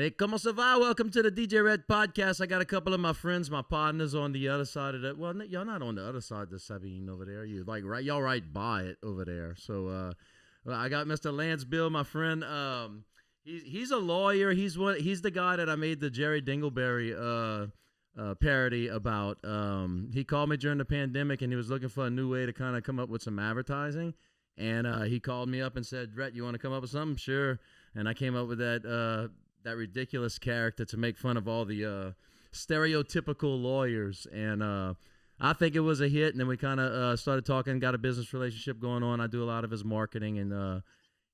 Mate, ¿cómo se va? Welcome to the DJ Rhett podcast. I got a couple of my friends, my partners on the other side of that. Well, y'all not on the other side of the Sabine over there. You like right? Y'all right by it over there. So I got Mr. Lance Beal, my friend. He's a lawyer. He's the guy that I made the Jerry Dingleberry parody about. He called me during the pandemic and he was looking for a new way to kind of come up with some advertising. And he called me up and said, Rhett, you want to come up with something? Sure. And I came up with that ridiculous character to make fun of all the stereotypical lawyers. And I think it was a hit. And then we kind of started talking, got a business relationship going on. I do a lot of his marketing. And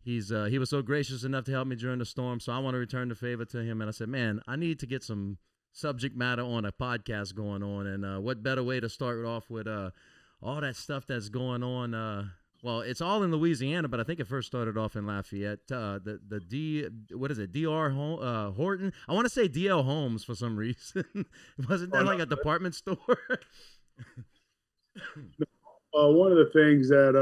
he was so gracious enough to help me during the storm. So I want to return the favor to him. And I said, man, I need to get some subject matter on a podcast going on. And what better way to start off with all that stuff that's going on. Well, it's all in Louisiana, but I think it first started off in Lafayette. What is it? DR Horton. I want to say DL Homes for some reason. Wasn't that like a department store? One of the things that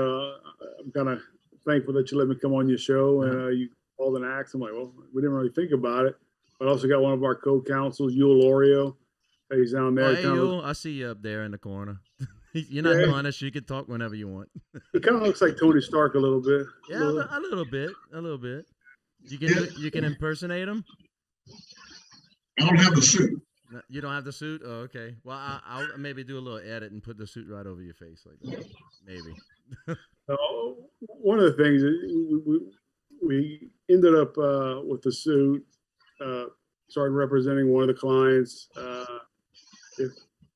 I'm kind of thankful that you let me come on your show and you called an axe. I'm like, well, we didn't really think about it. But I also got one of our co-counsels, Yul Lorio. He's down there. Oh, hey, Yul, I see you up there in the corner. You're not punished. You can talk whenever you want. He kind of looks like Tony Stark a little bit. Yeah, a little bit. You can impersonate him. I don't have the suit. You don't have the suit? Oh, okay. Well, I'll maybe do a little edit and put the suit right over your face like that. Maybe. One of the things we ended up with the suit, started representing one of the clients.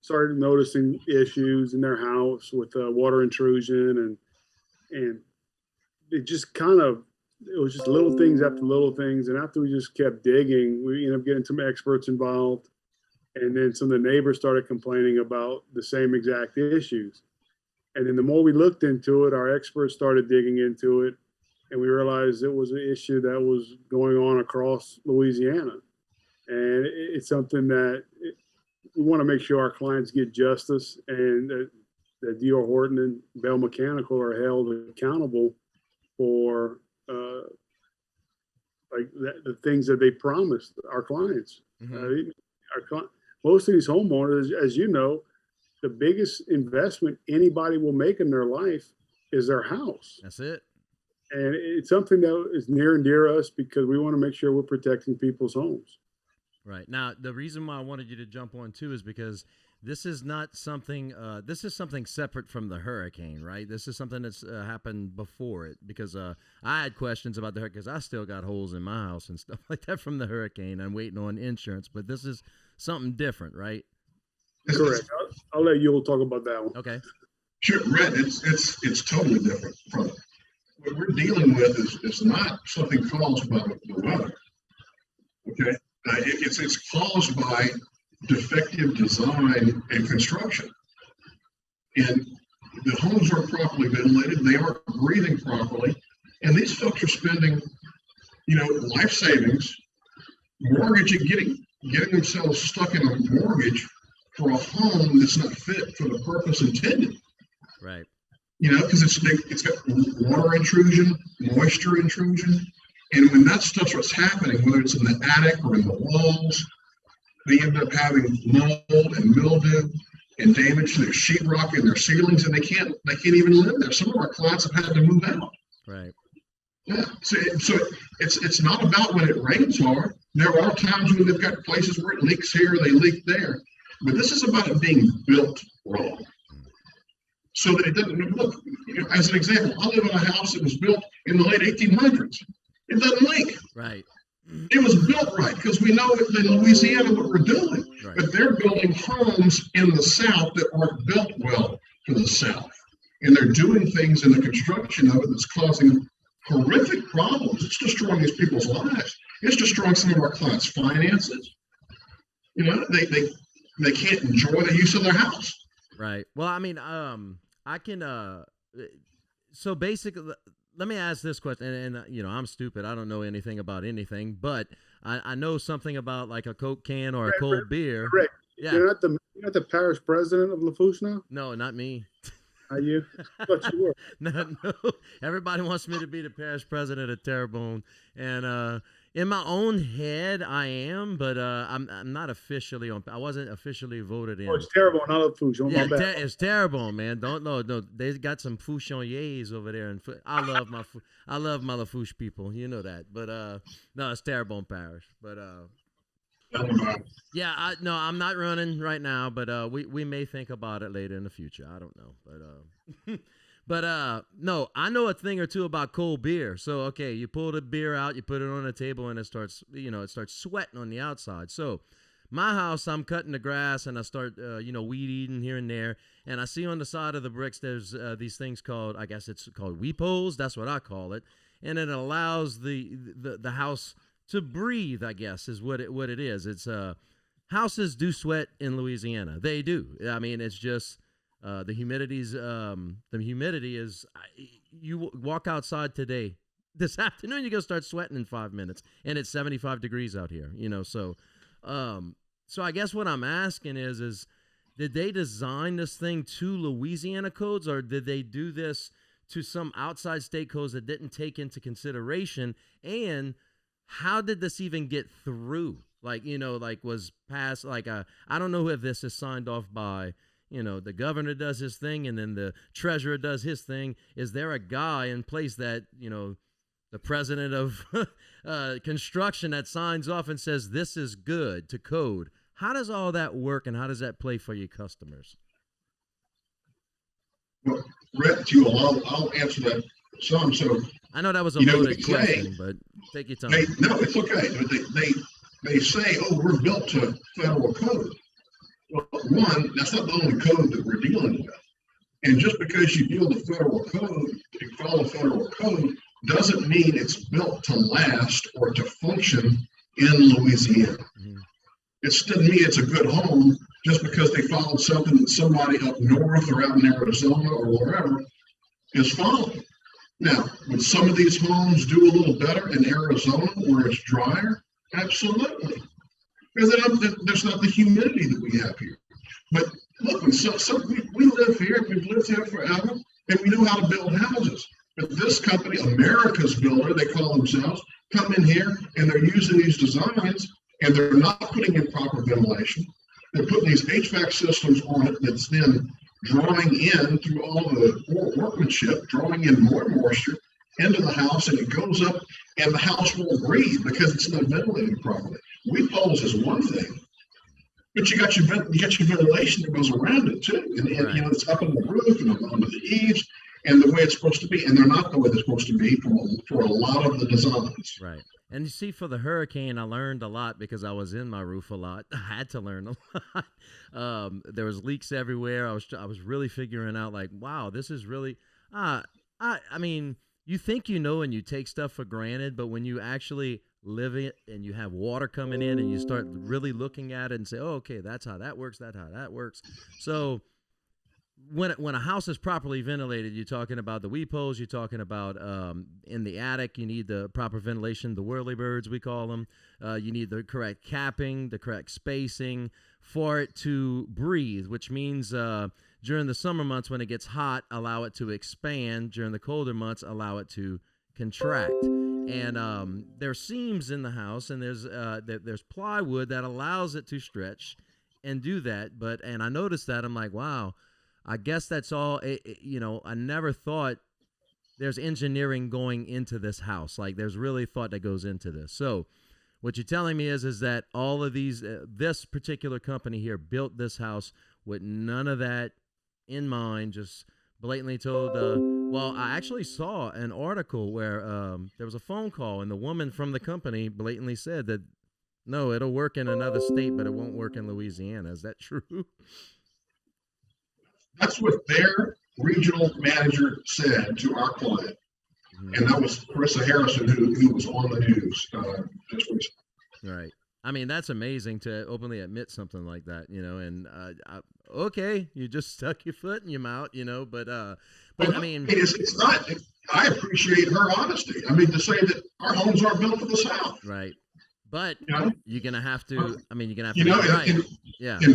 Started noticing issues in their house with water intrusion and it just it was just little things after little things. And after we just kept digging, we ended up getting some experts involved. And then some of the neighbors started complaining about the same exact issues. And then the more we looked into it, our experts started digging into it. And we realized it was an issue that was going on across Louisiana. And it's something that we want to make sure our clients get justice and that D.R. Horton and Beal Mechanical are held accountable for the things that they promised our clients. Mm-hmm. Most of these homeowners, as you know, the biggest investment anybody will make in their life is their house. That's it. And it's something that is near and dear to us because we want to make sure we're protecting people's homes. Right. Now, the reason why I wanted you to jump on too is because this is not something, this is something separate from the hurricane, right? This is something that's happened before it because I had questions about the hurricane because I still got holes in my house and stuff like that from the hurricane. I'm waiting on insurance, but this is something different, right? Correct. I'll let you talk about that one. Okay. Sure, Rhett, it's totally different from it. What we're dealing with is not something caused by the weather. Okay. It's caused by defective design and construction. And the homes aren't properly ventilated, they aren't breathing properly, and these folks are spending, life savings, mortgaging, getting themselves stuck in a mortgage for a home that's not fit for the purpose intended. Right. Because it's got water intrusion, moisture intrusion. And when that stuff's what's happening, whether it's in the attic or in the walls, they end up having mold and mildew and damage to their sheetrock and their ceilings, and they can't even live there. Some of our clients have had to move out. Right. Yeah. So it's not about when it rains hard. There are times when they've got places where it leaks here, they leak there. But this is about it being built wrong. So that it doesn't look, as an example, I live in a house that was built in the late 1800s. It doesn't leak. Right. It was built right because we know in Louisiana what we're doing. Right. But they're building homes in the South that aren't built well for the South. And they're doing things in the construction of it that's causing horrific problems. It's destroying these people's lives. It's destroying some of our clients' finances. They can't enjoy the use of their house. Right. Well, I mean, I can, so basically, let me ask this question, and I'm stupid. I don't know anything about anything, but I know something about like a Coke can or a cold beer. Rick, yeah. You're not the parish president of Lafourche now? No, not me. Are you? I thought you were. No. Everybody wants me to be the parish president of Terrebonne, and In my own head, I am, but I'm not officially on. I wasn't officially voted in. Oh, it's terrible. Not a foosh. Oh, Yeah, my bad. it's terrible, man. Don't no. They got some fouchoniers over there, and I love I love my Lafouche people. You know that, but no, it's terrible in Parish. But yeah, no, I'm not running right now, but we may think about it later in the future. I don't know, but but no, I know a thing or two about cold beer. So okay, you pull the beer out, you put it on the table, and it starts sweating on the outside. So my house, I'm cutting the grass, and I start weed eating here and there, and I see on the side of the bricks there's these things called, I guess it's called weep holes. That's what I call it, and it allows the house to breathe, I guess, is what it is. It's houses do sweat in Louisiana. They do. I mean, it's just the humidity is. You walk outside today, this afternoon, you're gonna start sweating in 5 minutes, and it's 75 degrees out here. So I guess what I'm asking is did they design this thing to Louisiana codes, or did they do this to some outside state codes that didn't take into consideration? And how did this even get through? Was passed, I don't know if this is signed off by, the governor does his thing and then the treasurer does his thing. Is there a guy in place that, the president of construction that signs off and says this is good to code? How does all that work, and how does that play for your customers? Well, Rhett, I'll answer that some. So I know that was a loaded question, but take your time. No, it's okay. They say, oh, we're built to federal code. Well, one, that's not the only code that we're dealing with. And just because you deal with federal code, you follow federal code, doesn't mean it's built to last or to function in Louisiana. Mm-hmm. It doesn't mean it's a good home just because they followed something that somebody up north or out in Arizona or wherever is following. Now, would some of these homes do a little better in Arizona where it's drier? Absolutely. Because there's not the humidity that we have here. But look, we live here, we've lived here forever, and we know how to build houses. But this company, America's Builder, they call themselves, come in here and they're using these designs and they're not putting in proper ventilation. They're putting these HVAC systems on it that's then drawing in through all the workmanship, drawing in more moisture into the house, and it goes up and the house won't breathe because it's not ventilated properly. Weep holes is one thing, but you got your ventilation that goes around it too, and right. It's up on the roof and under the eaves and the way it's supposed to be, and they're not the way they're supposed to be for a lot of the designs. Right. And you see, for the hurricane, I learned a lot because I was in my roof a lot. I had to learn a lot. There was leaks everywhere. I was really figuring out, wow, this is really. I mean, you think and you take stuff for granted, but when you actually live it and you have water coming in and you start really looking at it and say, oh, okay, that's how that works. That's how that works. So when a house is properly ventilated, you're talking about the weep holes, you're talking about in the attic, you need the proper ventilation, the whirlybirds, we call them. You need the correct capping, the correct spacing for it to breathe, which means during the summer months when it gets hot, allow it to expand. During the colder months, allow it to contract. And there's seams in the house, and there's plywood that allows it to stretch and do that. And I noticed that. I'm like, wow. I guess that's all, I never thought there's engineering going into this house. There's really thought that goes into this. So what you're telling me is that all of these, this particular company here built this house with none of that in mind, just blatantly told, well, I actually saw an article where there was a phone call and the woman from the company blatantly said that, no, it'll work in another state, but it won't work in Louisiana. Is that true? That's what their regional manager said to our client. Mm-hmm. And that was Carissa Harrison, who was on the news just recently. Right. I mean, that's amazing to openly admit something like that, and okay, you just stuck your foot in your mouth, but I mean, it's not, I appreciate her honesty. I mean, to say that our homes aren't built for the South. Right. But you're going to have to, right. In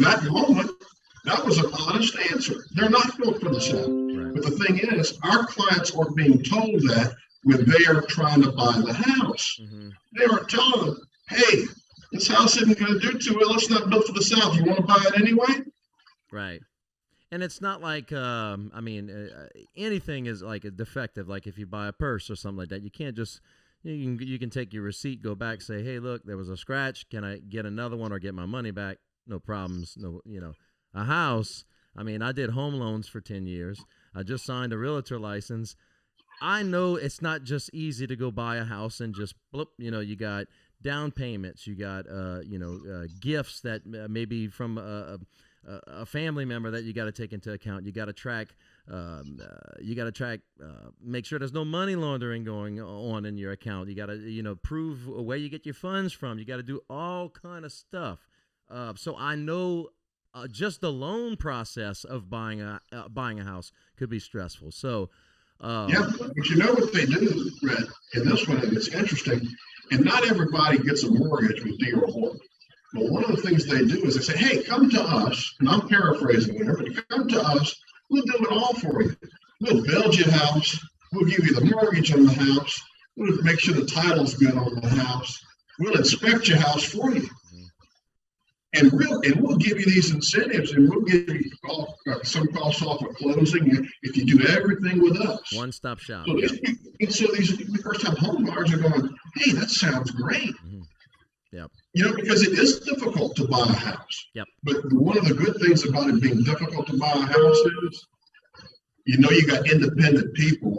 that moment, that was an honest answer. They're not built for the South. Right. But the thing is, our clients are being told that when they are trying to buy the house. Mm-hmm. They aren't telling them, hey, this house isn't going to do too well. It's not built for the South. You want to buy it anyway? Right. And it's not like, anything is like a defective. Like if you buy a purse or something like that, you can't just, you can take your receipt, go back, say, hey, look, there was a scratch. Can I get another one or get my money back? No problems. No, a house. I mean, I did home loans for 10 years. I just signed a realtor license. I know it's not just easy to go buy a house and just, bloop, you got down payments, you got, gifts that maybe from a family member that you got to take into account. You got to track, make sure there's no money laundering going on in your account. You got to, prove where you get your funds from. You got to do all kind of stuff. So I know just the loan process of buying a house could be stressful. So, yeah, but you know what they do, Rhett, in this one, and it's interesting, and not everybody gets a mortgage with Beal or Horton. But one of the things they do is they say, hey, come to us, and I'm paraphrasing here, but come to us, we'll do it all for you. We'll build your house, we'll give you the mortgage on the house, we'll make sure the title's good on the house, we'll inspect your house for you. And we'll give you these incentives, and we'll give you some costs off of closing if you do everything with us. One-stop shop. So these first-time home buyers are going, hey, that sounds great. Mm-hmm. Yep. Because it is difficult to buy a house. Yep. But one of the good things about it being difficult to buy a house is, you got independent people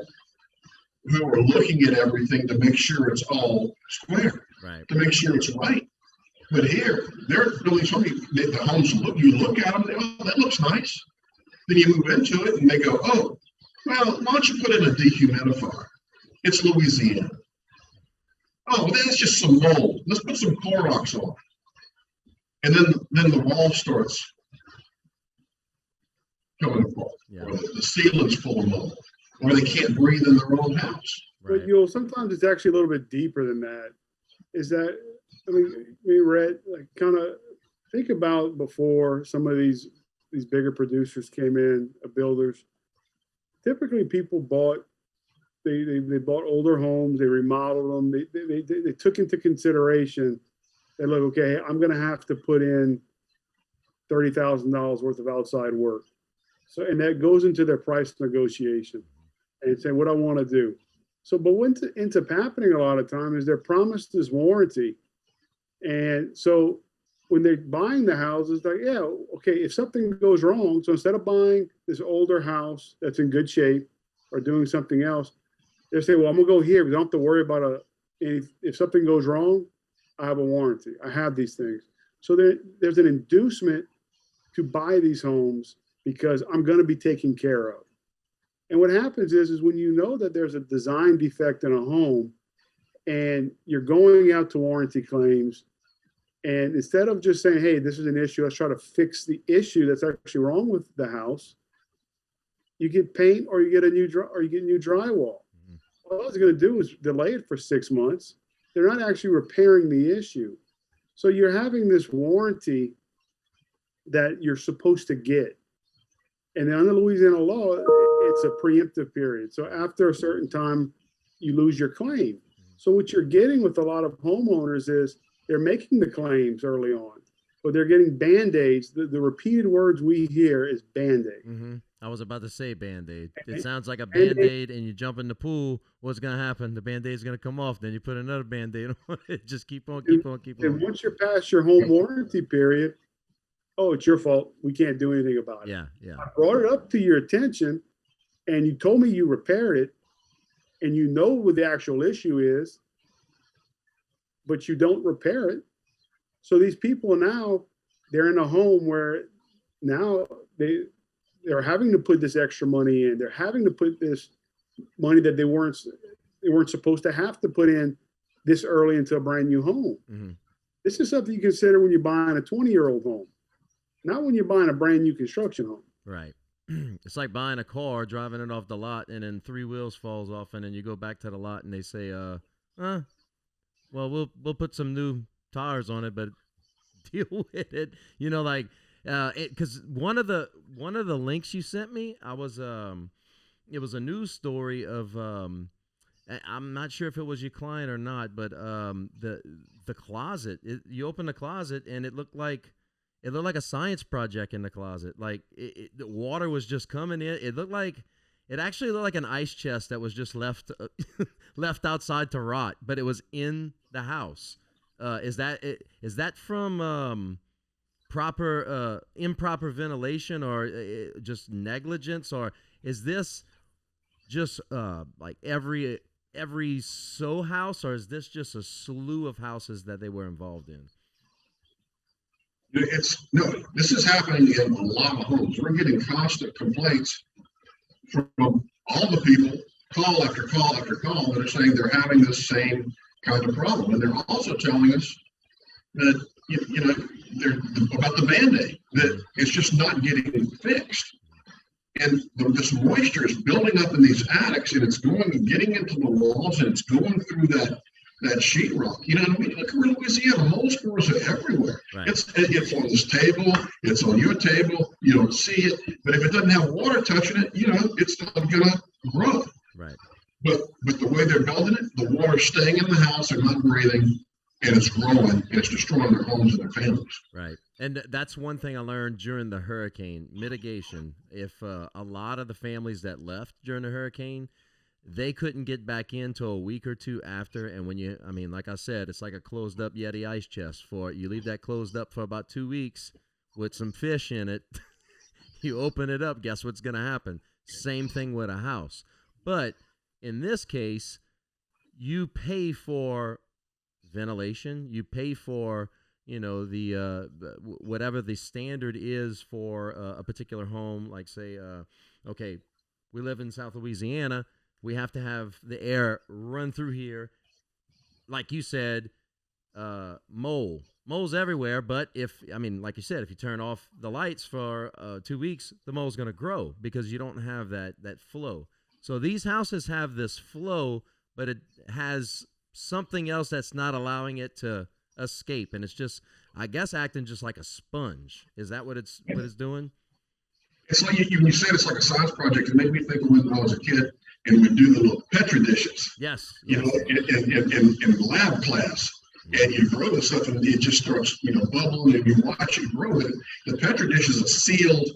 who are looking at everything to make sure it's all square, right? To make sure it's right. But here, they're really showing you the homes you look at them, that looks nice. Then you move into it and they go, oh, well, why don't you put in a dehumidifier? It's Louisiana. Oh, then it's just some mold. Let's put some Clorox on. And then the wall starts coming apart. Yeah. Or the ceiling's full of mold. Or they can't breathe in their own house. Right. But sometimes it's actually a little bit deeper than that. Is that Rhett, like kind of think about before some of these bigger producers came in, builders. Typically, people bought they bought older homes, they remodeled them, they took into consideration that look, okay, I'm going to have to put in $30,000 worth of outside work, so and that goes into their price negotiation and say what I want to do. So, but what ends up happening a lot of time is they're promised this warranty. And so when they're buying the houses, like, yeah, okay, if something goes wrong, so instead of buying this older house that's in good shape or doing something else, they say, well, I'm gonna go here. We don't have to worry about if something goes wrong, I have a warranty. I have these things. So there's an inducement to buy these homes because I'm gonna be taken care of. And what happens is when you know that there's a design defect in a home and you're going out to warranty claims, and instead of just saying, hey, this is an issue, let's try to fix the issue that's actually wrong with the house, you get paint or you get new drywall. All it's going to do is delay it for 6 months. They're not actually repairing the issue. So you're having this warranty that you're supposed to get. And under Louisiana law, it's a preemptive period. So after a certain time, you lose your claim. So what you're getting with a lot of homeowners is they're making the claims early on, but they're getting Band-Aids. The repeated words we hear is Band-Aid. Mm-hmm. I was about to say Band-Aid. It sounds like a Band-Aid, and you jump in the pool. What's going to happen? The Band-Aid's going to come off. Then you put another Band-Aid on it. Just keep on. And once you're past your home warranty period, oh, it's your fault. We can't do anything about it. Yeah. I brought it up to your attention, and you told me you repaired it, and you know what the actual issue is, but you don't repair it. So these people now, they're in a home where now they're having to put this extra money in. They're having to put this money that they weren't supposed to have to put in this early into a brand new home. Mm-hmm. This is something you consider when you're buying a 20-year-old home, not when you're buying a brand new construction home. Right. It's like buying a car, driving it off the lot, and then 3 wheels falls off, and then you go back to the lot and they say, well, we'll put some new tires on it, but deal with it. Because one of the links you sent me, it was a news story of I'm not sure if it was your client or not, but the closet, you open the closet and it looked like a science project in the closet. Like the water was just coming in. It actually looked like an ice chest that was just left left outside to rot, but it was in the house. Is that from improper ventilation, or just negligence, or is this just like every sew house, or is this just a slew of houses that they were involved in? No, this is happening in a lot of homes. We're getting constant complaints from all the people, call after call after call, that are saying they're having this same kind of problem. And they're also telling us that, they're about the Band-Aid, that it's just not getting fixed. And this moisture is building up in these attics, and it's getting into the walls, and it's going through that sheetrock. You know what I mean? Look, we're in Louisiana. Mold spores are everywhere. Right. It's on this table. It's on your table. You don't see it. But if it doesn't have water touching it, it's not going to grow. Right. But the way they're building it, the water's staying in the house. They're not breathing, and it's growing, and it's destroying their homes and their families. Right. And that's one thing I learned during the hurricane mitigation. If a lot of the families that left during the hurricane, they couldn't get back in till a week or two after. And like I said, it's like a closed up Yeti ice chest. You leave that closed up for about 2 weeks with some fish in it. You open it up, guess what's going to happen? Same thing with a house. But in this case, you pay for ventilation. You pay for, the whatever the standard is for a particular home. Like say, okay, we live in South Louisiana. We have to have the air run through here. Like you said, mole's everywhere. But like you said, if you turn off the lights for 2 weeks, the mole's going to grow because you don't have that flow. So these houses have this flow, but it has something else that's not allowing it to escape. And it's just, I guess, acting just like a sponge. Is that what it's doing? It's like when you said it's like a science project, it made me think of when I was a kid and we'd do the little Petri dishes. Yes. In lab class. And you grow this stuff and it just starts, bubbling, and you watch it grow. And the Petri dish is a sealed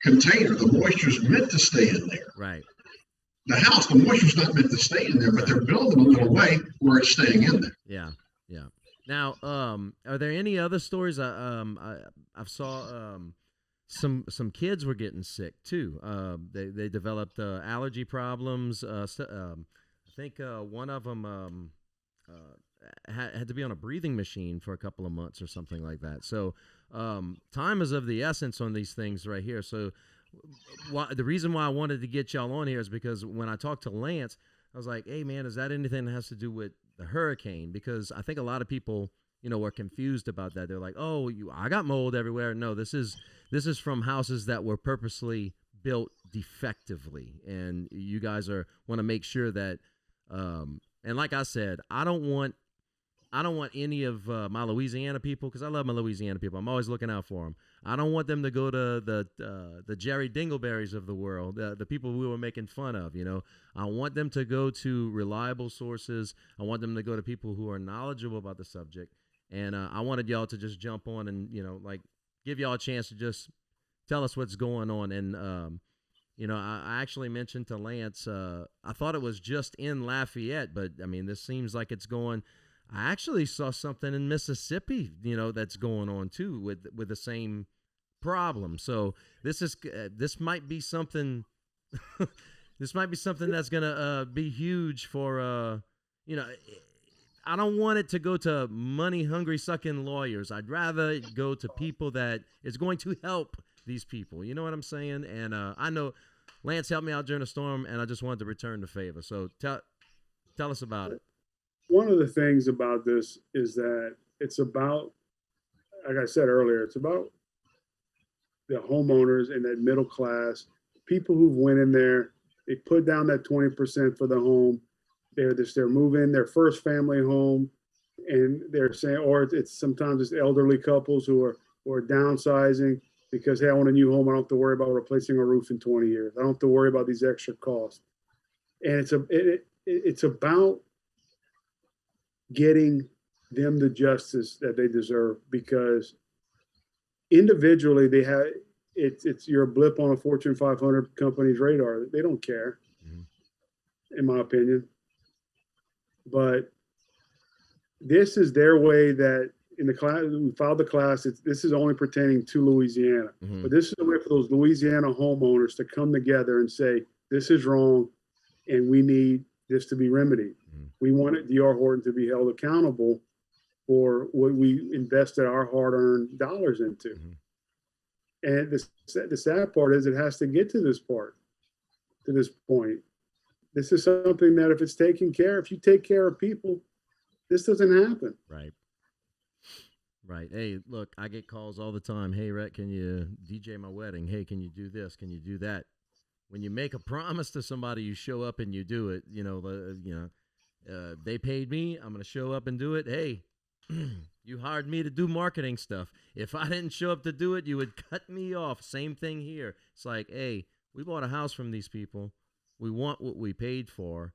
container. The moisture's meant to stay in there. Right. The house, the moisture's not meant to stay in there, but they're building a little way where it's staying in there. Yeah. Yeah. Now, are there any other stories? I saw some kids were getting sick too. They developed allergy problems. I think one of them had to be on a breathing machine for a couple of months or something like that. So time is of the essence on these things right here. So the reason why I wanted to get y'all on here is because when I talked to Lance, I was like, hey man, is that anything that has to do with the hurricane? Because I think a lot of people, were confused about that. They're like, oh, I got mold everywhere. No, this is from houses that were purposely built defectively. And you guys want to make sure that, and like I said, I don't want any of my Louisiana people, because I love my Louisiana people. I'm always looking out for them. I don't want them to go to the Jerry Dingleberries of the world, the people we were making fun of. I want them to go to reliable sources. I want them to go to people who are knowledgeable about the subject. And I wanted y'all to just jump on and give y'all a chance to just tell us what's going on. And I actually mentioned to Lance, I thought it was just in Lafayette, but this seems like it's going. I actually saw something in Mississippi, that's going on too with the same problem. So this might be something. This might be something that's gonna be huge for I don't want it to go to money hungry sucking lawyers. I'd rather it go to people that is going to help these people. You know what I'm saying? And I know Lance helped me out during the storm, and I just wanted to return the favor. So tell us about it. One of the things about this is that it's about, like I said earlier, it's about the homeowners and that middle class, people who went in there, they put down that 20% for the home. They're moving their first family home, and they're saying, or it's sometimes it's elderly couples who are downsizing because, hey, I want a new home. I don't have to worry about replacing a roof in 20 years. I don't have to worry about these extra costs. And it's about getting them the justice that they deserve, because individually they have it's you're a blip on a Fortune 500 company's radar. They don't care, in my opinion. But this is their way that in the class, we filed the class. This is only pertaining to Louisiana, but this is a way for those Louisiana homeowners to come together and say, this is wrong and we need this to be remedied. We want D.R. Horton to be held accountable for what we invested our hard-earned dollars into. And the sad part is it has to get to this point. This is something that if it's taken care, if you take care of people, this doesn't happen. Right. Hey, look, I get calls all the time. Hey, Rhett, can you DJ my wedding? Hey, can you do this? Can you do that? When you make a promise to somebody, you show up and you do it. They paid me. I'm going to show up and do it. Hey, you hired me to do marketing stuff. If I didn't show up to do it, you would cut me off. Same thing here. It's like, hey, we bought a house from these people. We want what we paid for.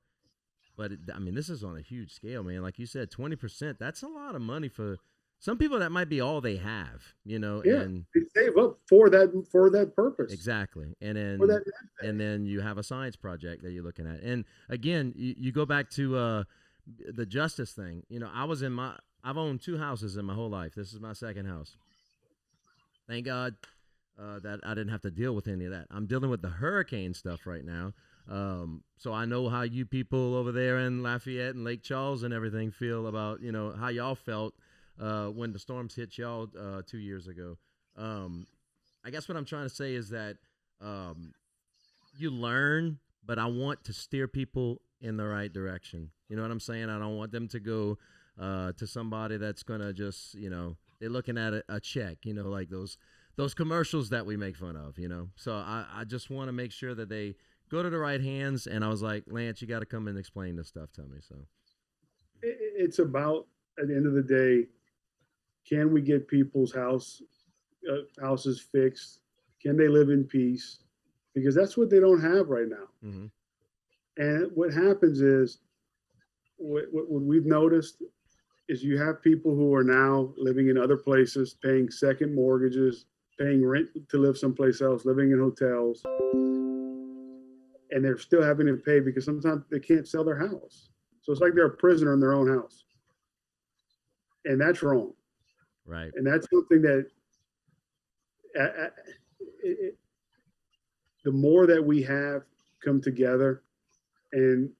But, this is on a huge scale, man. Like you said, 20%, that's a lot of money for some people. That might be all they have, and they save up for that purpose. Exactly. And then you have a science project that you're looking at. And again, you go back to the justice thing. I've owned 2 houses in my whole life. This is my second house. Thank God that I didn't have to deal with any of that. I'm dealing with the hurricane stuff right now. So I know how you people over there in Lafayette and Lake Charles and everything feel about, how y'all felt when the storms hit y'all 2 years ago. I guess what I'm trying to say is that you learn, but I want to steer people in the right direction. You know what I'm saying? I don't want them to go to somebody that's going to just, they're looking at a check, like those commercials that we make fun of, So I just want to make sure that they go to the right hands. And I was like, Lance, you got to come and explain this stuff to me. So it's about, at the end of the day, can we get people's houses fixed? Can they live in peace? Because that's what they don't have right now. And what happens is, what we've noticed is you have people who are now living in other places, paying second mortgages, paying rent to live someplace else, living in hotels, and they're still having to pay because sometimes they can't sell their house. So it's like they're a prisoner in their own house. And that's wrong. Right. And that's something that the more that we have come together, and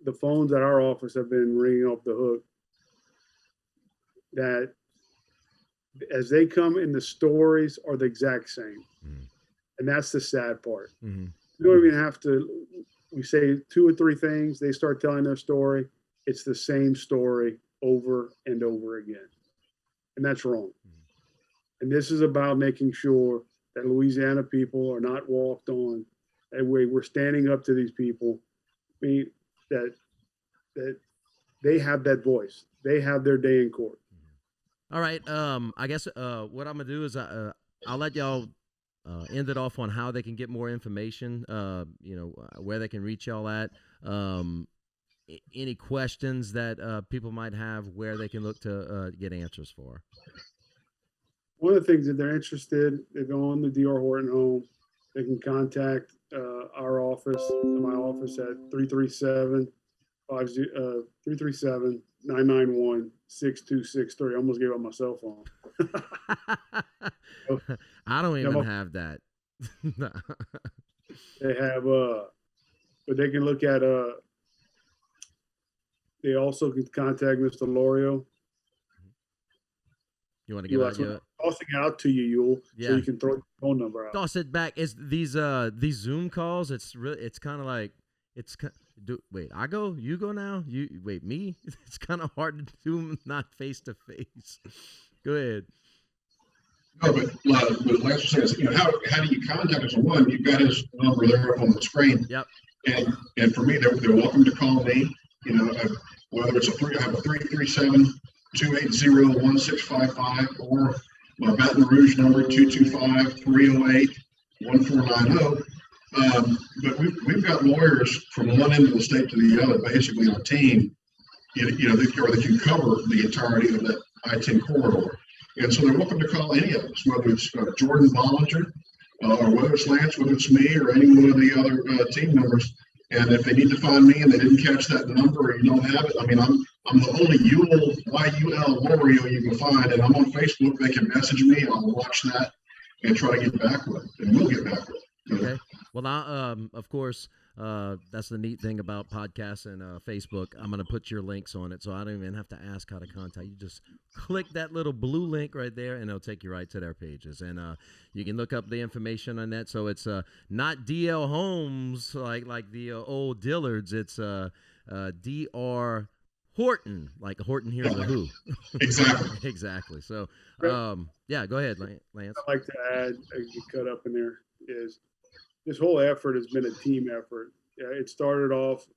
the phones at our office have been ringing off the hook, that as they come in, the stories are the exact same. And that's the sad part. You don't even have to, we say 2 or 3 things, they start telling their story. It's the same story over and over again. And that's wrong. And this is about making sure that Louisiana people are not walked on. That way we're standing up to these people. That they have that voice. They have their day in court. All right. I guess what I'm gonna do is I'll let y'all end it off on how they can get more information. Where they can reach y'all at. Any questions that people might have, where they can look to get answers for. One of the things that they're interested, they go on the D.R. Horton home. They can contact our office, my office at 337-991-6263. I almost gave up my cell phone. I don't even have that. They have, but they can look at, they also can contact Mr. Lorio. You want to give out your tossing it out to you, so you can throw your phone number out. Toss it back. Is these Zoom calls? It's kind of like wait, I go, you go now. You wait, me. It's kind of hard to do them not face to face. Go ahead. No, but Lance says, how do you contact us? One, you've got his number there on the screen. Yep. And for me, they're welcome to call me. Whether it's I have a 337-280-1655 or my Baton Rouge number 225-308-1490. But we've got lawyers from one end of the state to the other, basically on a team, or they can cover the entirety of that I-10 corridor. And so they're welcome to call any of us, whether it's Jordan Bollinger, or whether it's Lance, whether it's me, or any one of the other team members. And if they need to find me and they didn't catch that number or you don't have it, I mean, I'm the only YUL Lorio you can find, and I'm on Facebook. They can message me. I'll watch that and try to get back with it, and we'll get back with it. Okay. Well, of course, that's the neat thing about podcasts and Facebook. I'm going to put your links on it, so I don't even have to ask how to contact you. Just click that little blue link right there, and it'll take you right to their pages. And you can look up the information on that. So it's not DL Homes like the old Dillards. It's DR Horton, like Horton Hears a Who. Exactly. Exactly. So, yeah, go ahead, Lance. I'd like to add, you cut up in there, is this whole effort has been a team effort. It started off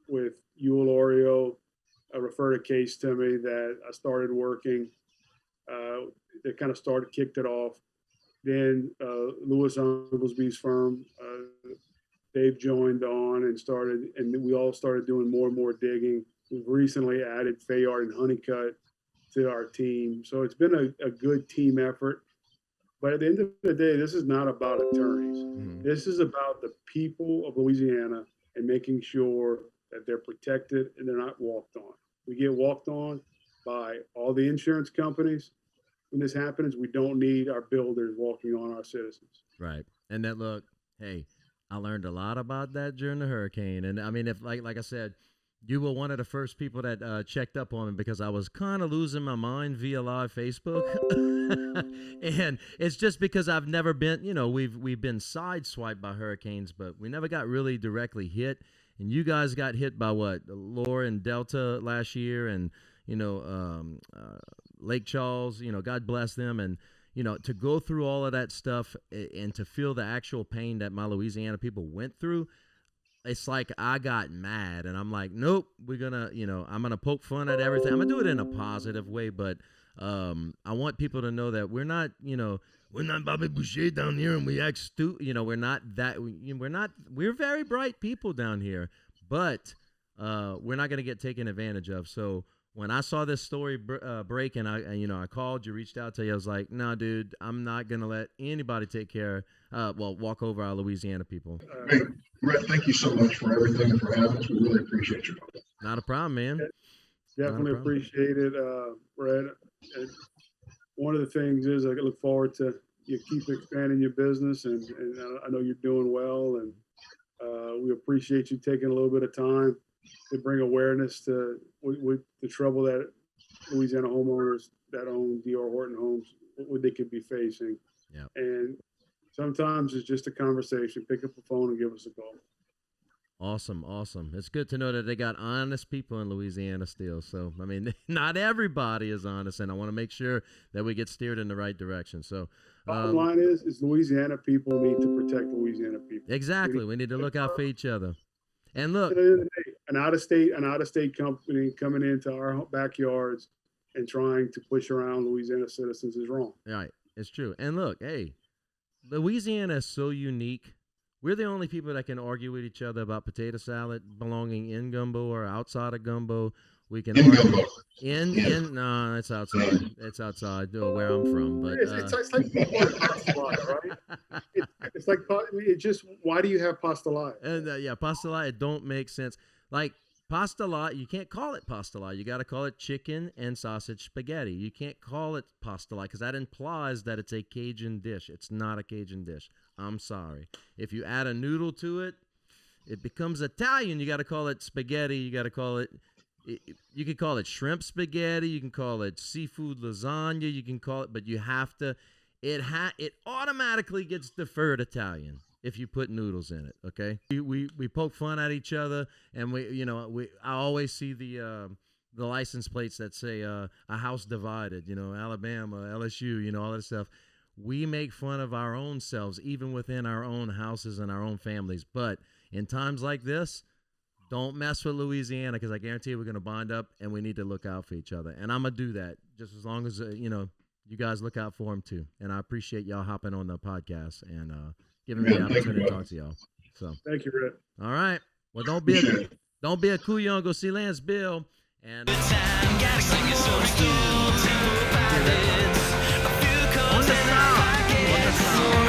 with Yule Oreo, referred a case to me that I started working. They kind of kicked it off. Then Lewis Unclesby's firm, they've joined on and we all started doing more and more digging. We've recently added Fayard and Honeycutt to our team. So it's been a good team effort. But at the end of the day, this is not about attorneys. Mm-hmm. This is about the people of Louisiana and making sure that they're protected and they're not walked on. We get walked on by all the insurance companies. When this happens, we don't need our builders walking on our citizens. Right. And then look, hey, I learned a lot about that during the hurricane. And I mean, if like I said, you were one of the first people that checked up on me because I was kind of losing my mind via live Facebook. And it's just because I've never been, we've been sideswiped by hurricanes, but we never got really directly hit. And you guys got hit by what? Laura and Delta last year and, Lake Charles, God bless them. And, to go through all of that stuff and to feel the actual pain that my Louisiana people went through, it's like I got mad and I'm like, nope, we're going to, I'm going to poke fun at everything. I'm going to do it in a positive way, but I want people to know that we're not Bobby Boucher down here and we act stupid. We're not that, we're very bright people down here, but we're not going to get taken advantage of. So when I saw this story break and I called you, reached out to you, I was like, no, dude, I'm not going to let anybody walk over our Louisiana people. Hey, Rhett, thank you so much for everything and for having us. We really appreciate you. Not a problem, man. Definitely appreciate it, Rhett. And one of the things is I look forward to you keep expanding your business, and I know you're doing well, and we appreciate you taking a little bit of time to bring awareness to with the trouble that Louisiana homeowners that own D.R. Horton homes, what they could be facing. Yeah. And sometimes it's just a conversation. Pick up the phone and give us a call. Awesome. It's good to know that they got honest people in Louisiana still. So, I mean, not everybody is honest, and I want to make sure that we get steered in the right direction. So, bottom line is Louisiana people need to protect Louisiana people. Exactly. We need to look out for each other. And look, an out-of-state company coming into our backyards and trying to push around Louisiana citizens is wrong. Right. It's true. And look, hey, Louisiana is so unique. We're the only people that can argue with each other about potato salad belonging in gumbo or outside of gumbo. We can argue no, it's outside. It's outside where I'm from. But it's like pasta, right? It's like why do you have pasta? And pasta it don't make sense. Like pasta, you can't call it pasta. You got to call it chicken and sausage spaghetti. You can't call it pasta because that implies that it's a Cajun dish. It's not a Cajun dish. I'm sorry. If you add a noodle to it, it becomes Italian. You got to call it spaghetti. You got to call it. You can call it shrimp spaghetti. You can call it seafood lasagna. You can call it, but you have to. It automatically gets deferred Italian if you put noodles in it. Okay. We poke fun at each other, and I always see the license plates that say a house divided. Alabama, LSU. All that stuff. We make fun of our own selves, even within our own houses and our own families. But in times like this, don't mess with Louisiana because I guarantee we're going to bond up and we need to look out for each other. And I'm going to do that just as long as, you guys look out for them too. And I appreciate y'all hopping on the podcast and giving me the Yeah, thank you, opportunity to brother. talk to y'all. So, Thank you, Rhett. all right. Well, don't Appreciate it. be a couillon. Go see Lance Bill. And Gotta sing your song still to the pilots. A few calls and I get